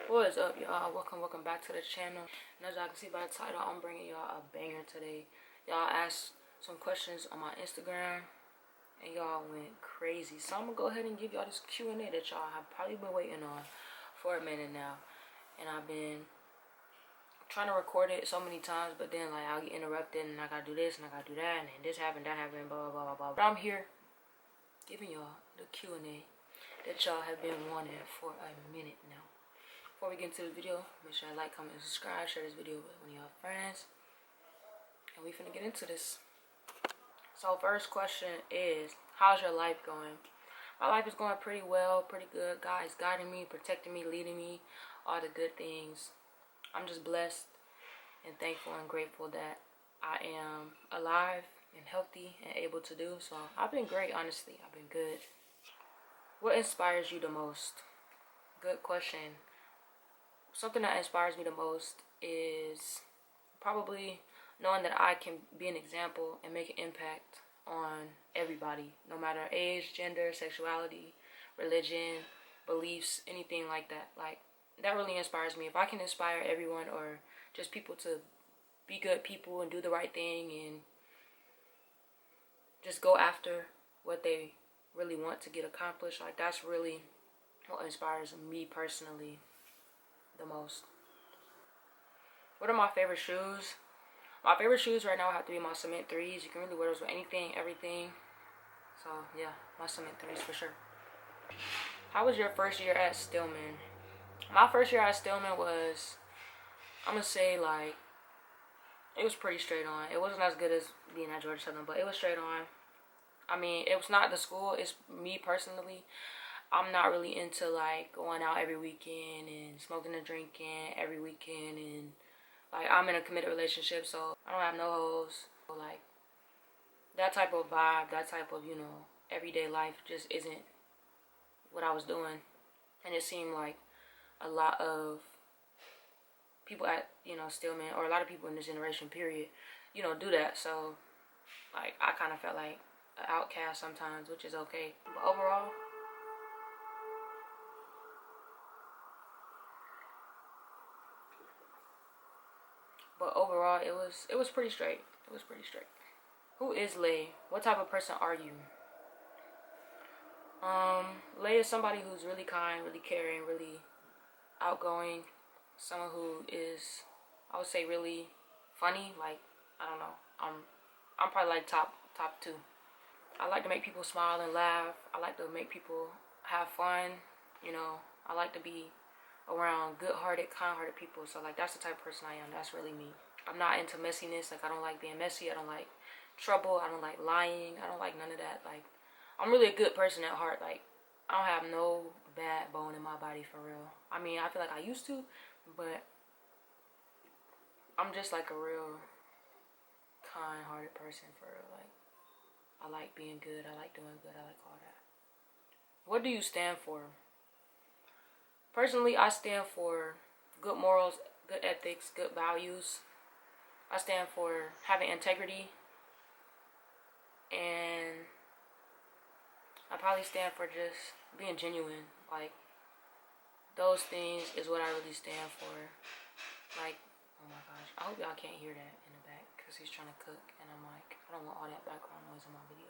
What is up, y'all? Welcome back to the channel. And as y'all can see by the title, I'm bringing y'all a banger today. Y'all asked some questions on my Instagram, and y'all went crazy. So I'm gonna go ahead and give y'all this Q&A that y'all have probably been waiting on for a minute now. And I've been trying to record it so many times, but then like I'll get interrupted, and I gotta do this and I gotta do that, and then this happened, that happened, blah blah blah blah. But I'm here giving y'all the Q&A that y'all have been wanting for a minute now. Before we get into the video, make sure you like, comment, and subscribe. Share this video with one of y'all friends. And we finna get into this. So first question is, how's your life going? My life is going pretty well, pretty good. God is guiding me, protecting me, leading me, all the good things. I'm just blessed and thankful and grateful that I am alive and healthy and able to do so. I've been great, honestly. I've been good. What inspires you the most? Good question. Something that inspires me the most is probably knowing that I can be an example and make an impact on everybody, no matter age, gender, sexuality, religion, beliefs, anything like that. Like, that really inspires me. If I can inspire everyone or just people to be good people and do the right thing and just go after what they really want to get accomplished, like, that's really what inspires me personally the most. What are my favorite shoes? My favorite shoes right now have to be my cement 3s. You can really wear those with anything, everything. So yeah, my cement 3s for sure. How was your first year at Stillman? My first year at Stillman was, I'm gonna say, like, it was pretty straight on. It wasn't as good as being at Georgia Southern, but it was straight on. I mean, it was not the school, it's me personally. I'm not really into like going out every weekend and smoking and drinking every weekend, and like, I'm in a committed relationship, so I don't have no hoes. So, like, that type of vibe, that type of, everyday life just isn't what I was doing. And it seemed like a lot of people at, Stillman, or a lot of people in this generation period, do that. So like, I kind of felt like an outcast sometimes, which is okay. But overall, it was pretty straight. It was pretty straight. Who is Lay? What type of person are you? Lay is somebody who's really kind, really caring, really outgoing. Someone who is, I would say, really funny. Like, I don't know. I'm probably like top 2. I like to make people smile and laugh. I like to make people have fun. I like to be around good-hearted, kind-hearted people. So like, that's the type of person I am. That's really me. I'm not into messiness. Like, I don't like being messy. I don't like trouble. I don't like lying. I don't like none of that. Like, I'm really a good person at heart. Like, I don't have no bad bone in my body, for real. I mean, I feel like I used to, but I'm just like a real kind-hearted person, for real. Like, I like being good. I like doing good. I like all that. What do you stand for? Personally, I stand for good morals, good ethics, good values. I stand for having integrity, and I probably stand for just being genuine. Like, those things is what I really stand for. Like, oh my gosh, I hope y'all can't hear that in the back, because he's trying to cook, and I'm like, I don't want all that background noise in my video.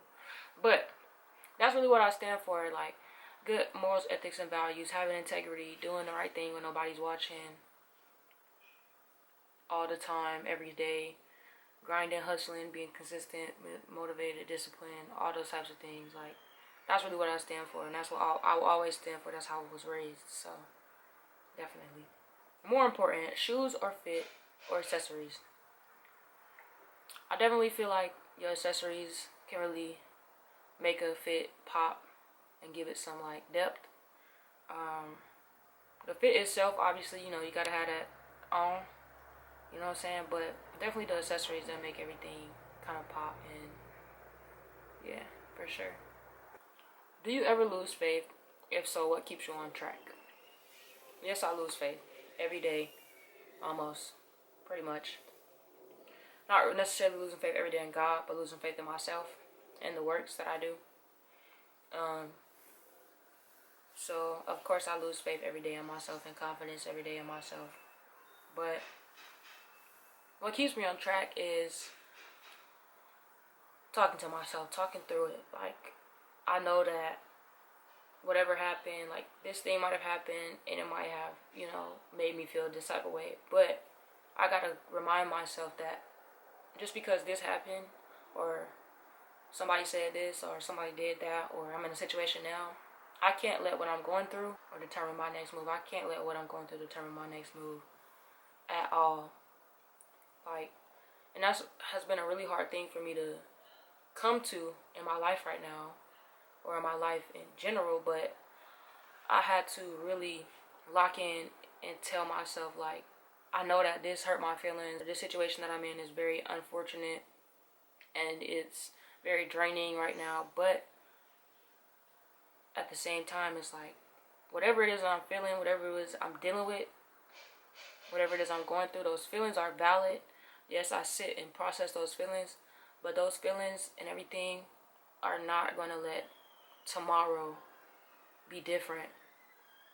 But that's really what I stand for. Like, good morals, ethics, and values, having integrity, doing the right thing when nobody's watching, all the time, every day, grinding, hustling, being consistent, motivated, disciplined, all those types of things. Like, that's really what I stand for, and that's what I will always stand for. That's how I was raised. So definitely. More important, shoes or fit or accessories? I definitely feel like your accessories can really make a fit pop and give it some like depth. The fit itself, obviously, you gotta have that on. You know what I'm saying? But definitely the accessories that make everything kind of pop, and yeah, for sure. Do you ever lose faith? If so, what keeps you on track? Yes, I lose faith every day, almost, pretty much. Not necessarily losing faith every day in God, but losing faith in myself and the works that I do. So of course I lose faith every day in myself and confidence every day in myself. But what keeps me on track is talking to myself, talking through it. Like, I know that whatever happened, like, this thing might have happened and it might have, you know, made me feel this type of way. But I gotta remind myself that just because this happened, or somebody said this, or somebody did that, or I'm in a situation now, I can't let what I'm going through or determine my next move. I can't let what I'm going through determine my next move at all. Like, and that's has been a really hard thing for me to come to in my life right now, or in my life in general. But I had to really lock in and tell myself, like, I know that this hurt my feelings. This situation that I'm in is very unfortunate and it's very draining right now, but at the same time, it's like, whatever it is I'm feeling, whatever it is I'm dealing with, whatever it is I'm going through, those feelings are valid. Yes, I sit and process those feelings, but those feelings and everything are not going to let tomorrow be different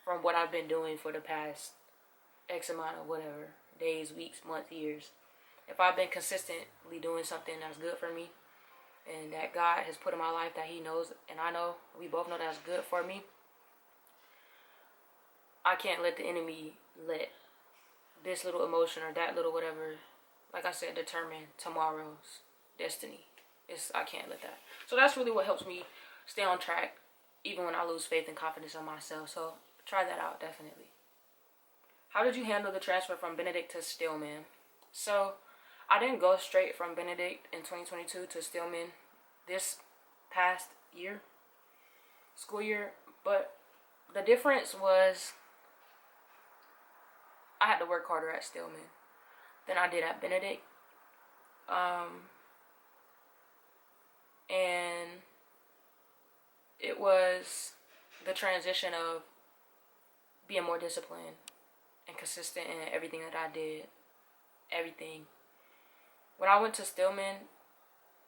from what I've been doing for the past X amount of whatever, days, weeks, months, years. If I've been consistently doing something that's good for me, and that God has put in my life that he knows, and I know, we both know that's good for me, I can't let the enemy let this little emotion or that little whatever, like I said, determine tomorrow's destiny. I can't let that. So that's really what helps me stay on track, even when I lose faith and confidence in myself. So try that out, definitely. How did you handle the transfer from Benedict to Stillman? So I didn't go straight from Benedict in 2022 to Stillman this past year, school year, but the difference was I had to work harder at Stillman than I did at Benedict. And it was the transition of being more disciplined and consistent in everything that I did. Everything. When I went to Stillman,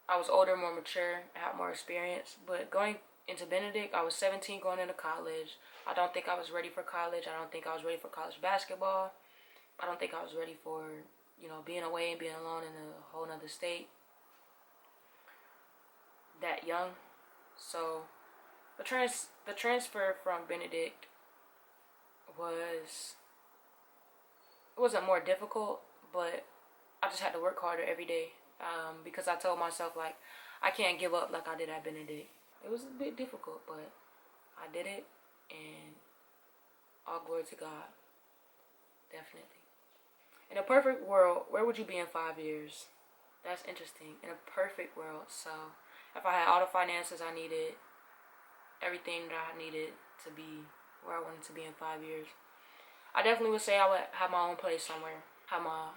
I was older, more mature, I had more experience. But going into Benedict, I was 17 going into college. I don't think I was ready for college. I don't think I was ready for college basketball. I don't think I was ready for, you know, being away and being alone in a whole nother state that young. So the transfer from Benedict it wasn't more difficult, but I just had to work harder every day, because I told myself, like, I can't give up like I did at Benedict. It was a bit difficult, but I did it, and all glory to God. Definitely. In a perfect world, where would you be in 5 years? That's interesting. In a perfect world, so if I had all the finances I needed, everything that I needed to be where I wanted to be in 5 years, I definitely would say I would have my own place somewhere, have my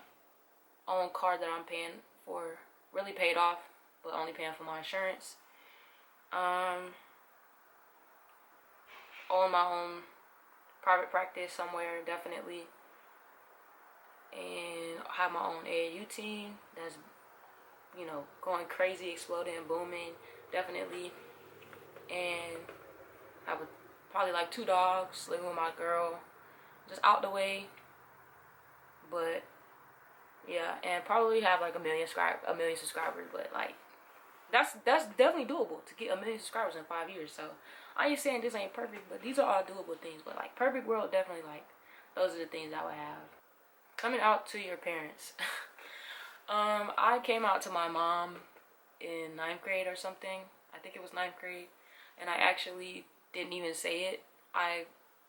own car that I'm paying for, really paid off, but only paying for my insurance. Own my own private practice somewhere, definitely. And have my own AAU team that's, you know, going crazy, exploding, booming, definitely. And I would probably like 2 dogs, living with my girl, just out the way. But yeah, and probably have like a million subscribers. But like, that's definitely doable to get 1 million subscribers in 5 years. So I ain't saying this ain't perfect, but these are all doable things. But like, perfect world, definitely, like, those are the things I would have. Coming out to your parents. I came out to my mom in 9th grade or something. I think it was 9th grade. And I actually didn't even say it. I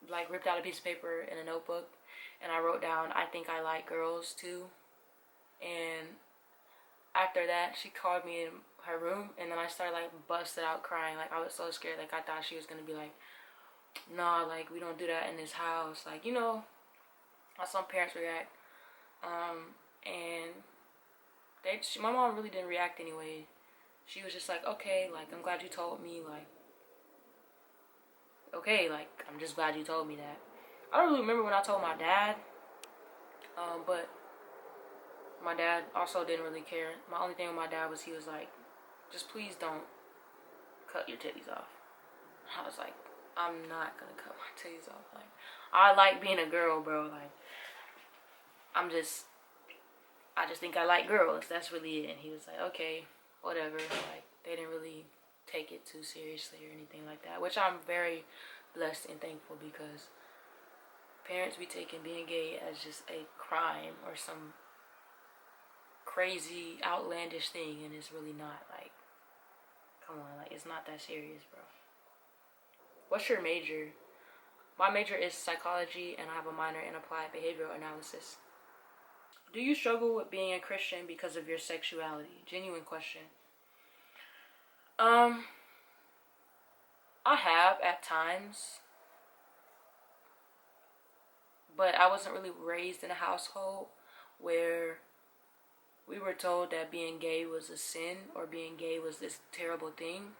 like ripped out a piece of paper in a notebook and I wrote down, I think I like girls too. And after that, she called me in her room, and then I started like busted out crying. Like, I was so scared. Like, I thought she was gonna be like, no, like, we don't do that in this house. Like, you know how some parents react. And my mom really didn't react anyway. She was just like, okay, like, I'm glad you told me, like, okay, like, I'm just glad you told me that. I don't really remember when I told my dad, but my dad also didn't really care. My only thing with my dad was, he was like, just please don't cut your titties off. I was like, I'm not gonna cut my titties off. Like, I like being a girl, bro. Like, I just think I like girls. That's really it. And he was like, okay, whatever. Like, they didn't really take it too seriously or anything like that, which I'm very blessed and thankful, because parents be taking being gay as just a crime or some crazy outlandish thing, and it's really not. Like, come on, like, it's not that serious, bro. What's your major? My major is psychology, and I have a minor in applied behavioral analysis. Do you struggle with being a Christian because of your sexuality? Genuine question. I have at times, but I wasn't really raised in a household where we were told that being gay was a sin or being gay was this terrible thing.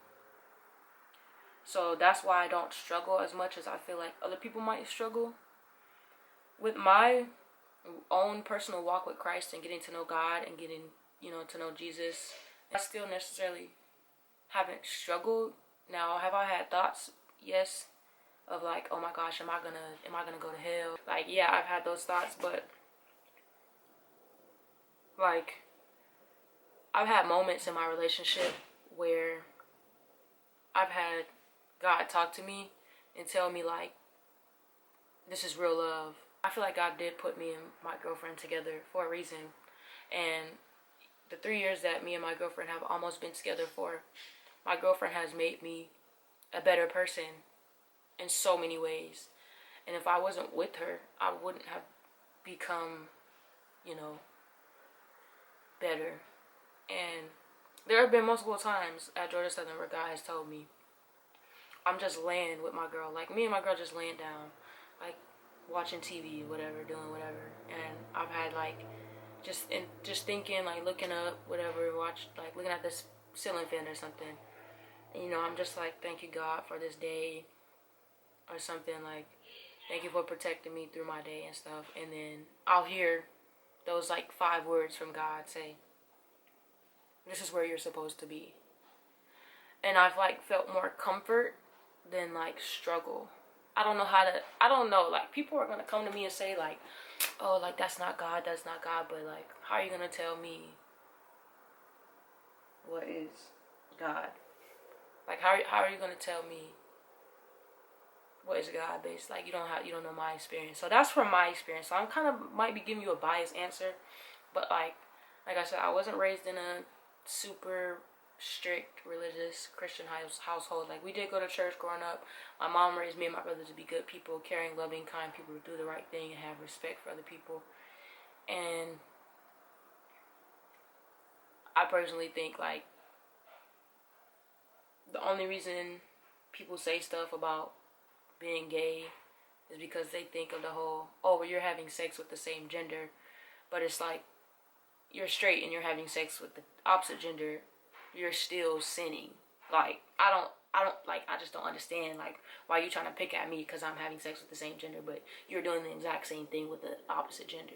So that's why I don't struggle as much as I feel like other people might struggle. With my own personal walk with Christ and getting to know God and getting, to know Jesus, I still necessarily haven't struggled. Now, have I had thoughts? Yes. Of like, oh my gosh, am I gonna go to hell? Like, yeah, I've had those thoughts, but like, I've had moments in my relationship where I've had God talk to me and tell me, like, this is real love. I feel like God did put me and my girlfriend together for a reason. And the 3 years that me and my girlfriend have almost been together for, my girlfriend has made me a better person in so many ways. And if I wasn't with her, I wouldn't have become, better. And there have been multiple times at Georgia Southern where God has told me, I'm just laying with my girl. Like, me and my girl just laying down, like, watching TV, whatever, doing whatever. And I've had, like, just thinking, like, looking up, whatever, looking at this ceiling fan or something. And, I'm just like, thank you, God, for this day, or something, like, thank you for protecting me through my day and stuff. And then I'll hear those, like, 5 words from God say, this is where you're supposed to be. And I've, like, felt more comfort than, like, struggle. I don't know, like, people are gonna come to me and say, like, oh, like, that's not God, but, like, how are you gonna tell me what is God? Like, how are you gonna tell me what is God based? Like, you don't know my experience. So that's from my experience. So I'm kind of might be giving you a biased answer, but like I said, I wasn't raised in a super strict religious Christian household. Like, we did go to church growing up. My mom raised me and my brother to be good people, caring, loving, kind people, to do the right thing and have respect for other people. And I personally think, like, the only reason people say stuff about being gay is because they think of the whole, oh, well, you're having sex with the same gender. But it's like, you're straight and you're having sex with the opposite gender, you're still sinning. Like, I just don't understand, like, why you trying to pick at me because I'm having sex with the same gender, but you're doing the exact same thing with the opposite gender.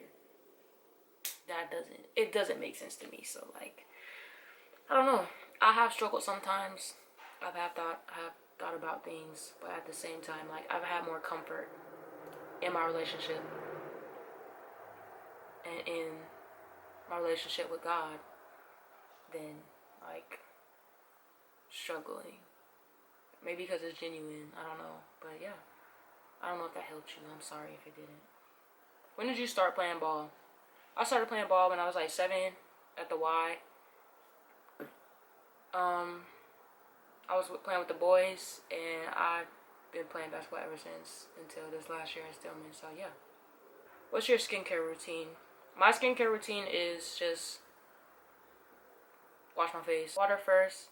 It doesn't make sense to me. So, like, I don't know. I have struggled sometimes. I have thought about things, but at the same time, like, I've had more comfort in my relationship and in my relationship with God than, like, struggling. Maybe because it's genuine. I don't know. But yeah, I don't know if that helped you. I'm sorry if it didn't. When did you start playing ball? I started playing ball when I was like 7 at the Y. I was playing with the boys, and I've been playing basketball ever since, until this last year in Stillman. So yeah. What's your skincare routine? My skincare routine is just wash my face. Water first,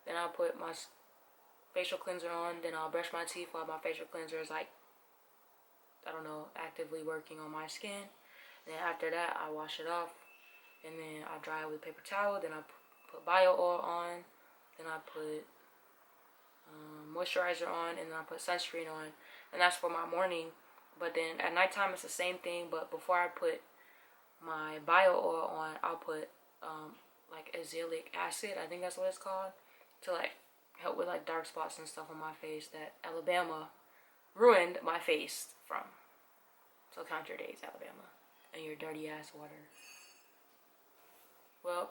then I'll put my facial cleanser on, then I'll brush my teeth while my facial cleanser is, like, I don't know, actively working on my skin. Then after that, I wash it off, and then I dry it with a paper towel. Then I put bio oil on, then I put moisturizer on, and then I put sunscreen on, and that's for my morning. But then at nighttime, it's the same thing, but before I put my bio oil on, I'll put like azelaic acid, I think that's what it's called, to, like, help with like dark spots and stuff on my face that Alabama ruined my face from. So count your days, Alabama, and your dirty ass water. Well,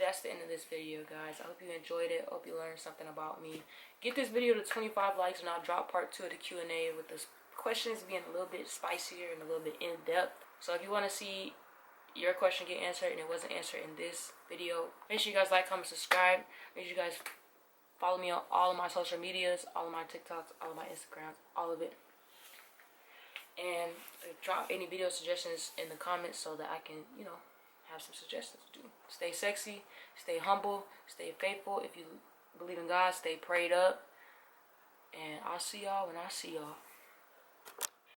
that's the end of this video, guys. I hope you enjoyed it. Hope you learned something about me. Get this video to 25 likes and I'll drop part 2 of the Q&A with the questions being a little bit spicier and a little bit in-depth. So if you want to see your question get answered and it wasn't answered in this video, make sure you guys like, comment, subscribe. Make sure you guys follow me on all of my social medias, all of my TikToks, all of my Instagrams, all of it. And drop any video suggestions in the comments so that I can, you know, have some suggestions to do. Stay sexy, stay humble, stay faithful. If you believe in God, stay prayed up. And I'll see y'all when I see y'all.